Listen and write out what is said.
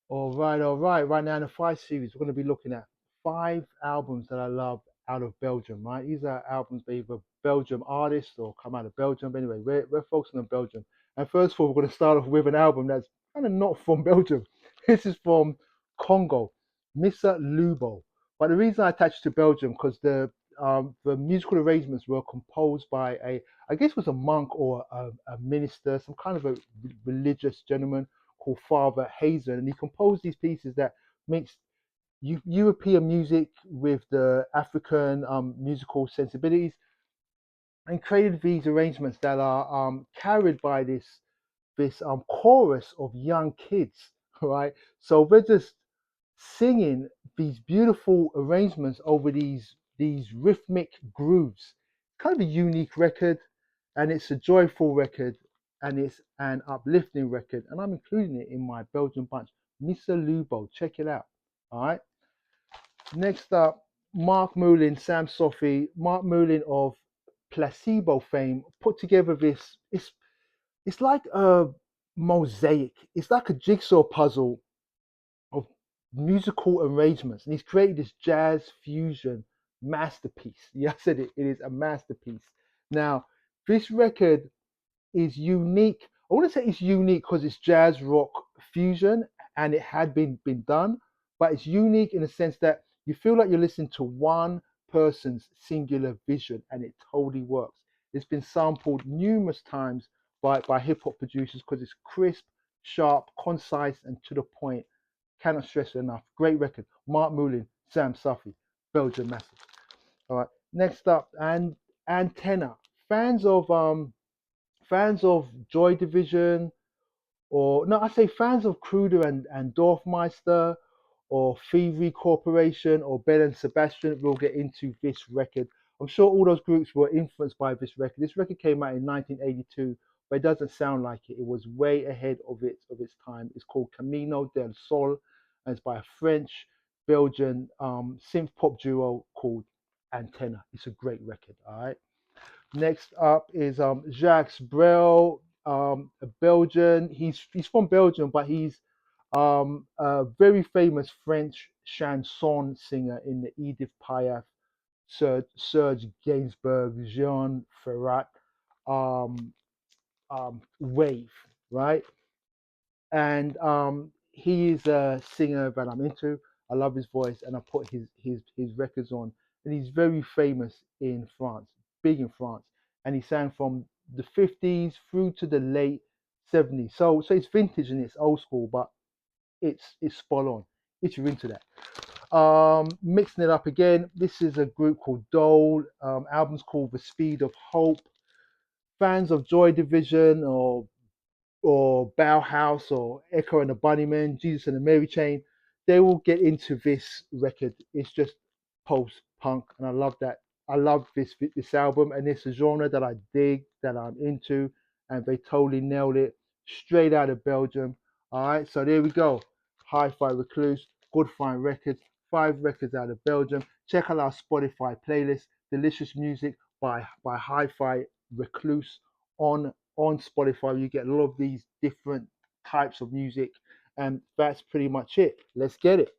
All right, all right. Right now in the five series, we're going to be looking at five albums that I love out of Belgium, right? These are albums by either Belgium artists or come out of Belgium. But anyway, we're focusing on Belgium. And first of all, we're going to start off with an album that's kind of not from Belgium. This is from Congo, Missa Lubo. But the reason I attached to Belgium because the musical arrangements were composed by I guess it was a monk or a minister, some kind of a religious gentleman called Father Hazen, and he composed these pieces that mixed European music with the African musical sensibilities, and created these arrangements that are carried by this chorus of young kids, right? So we're just singing these beautiful arrangements over these rhythmic grooves. Kind of a unique record, and it's a joyful record, and it's an uplifting record, and I'm including it in my Belgian bunch. Mr. Lubo, check it out. All right. Next up, Mark Moulin, Sam Sophie, Mark Moulin of Placebo fame, put together this. It's like a mosaic. It's like a jigsaw puzzle of musical arrangements, and he's created this jazz fusion masterpiece. Yeah, I said it. It is a masterpiece. Now, this record is unique. I wouldn't say it's unique because it's jazz rock fusion, and it had been done, but it's unique in the sense that you feel like you're listening to one person's singular vision, and it totally works. It's been sampled numerous times by hip hop producers because it's crisp, sharp, concise, and to the point. Cannot stress it enough. Great record. Mark Moulin, Sam Suffy, Belgian massive. All right. Next up, and Antenna. Fans of fans of Joy Division, or no, I say fans of Kruder and Dorfmeister, or Thievery Corporation, or Ben and Sebastian will get into this record. I'm sure all those groups were influenced by this record. This record came out in 1982, but it doesn't sound like it. It was way ahead of its time. It's called Camino del Sol, and it's by a French Belgian synth pop duo called Antenna. It's a great record. All right. Next up is Jacques Brel, a Belgian. He's from Belgium, but he's a very famous French chanson singer in the Edith Piaf, Serge Gainsbourg, Jean Ferrat um, wave, right? And he is a singer that I'm into. I love his voice, and I put his records on, and he's very famous in France, big in France, and he sang from the 50s through to the late 70s. So it's vintage and it's old school, but it's spot on if you're into that. Mixing it up again, this is a group called Dole. Album's called The Speed of Hope. Fans of Joy Division or Bauhaus or Echo and the Bunnymen, Jesus and the Mary Chain, they will get into this record. It's just post punk, and I love that. I love this album, and it's a genre that I dig, that I'm into, and they totally nailed it. Straight out of Belgium. All right, so there we go. Hi-Fi Recluse, Good Fine Records, five records out of Belgium. Check out our Spotify playlist, Delicious Music by Hi-Fi Recluse on Spotify. You get a lot of these different types of music, and that's pretty much it. Let's get it.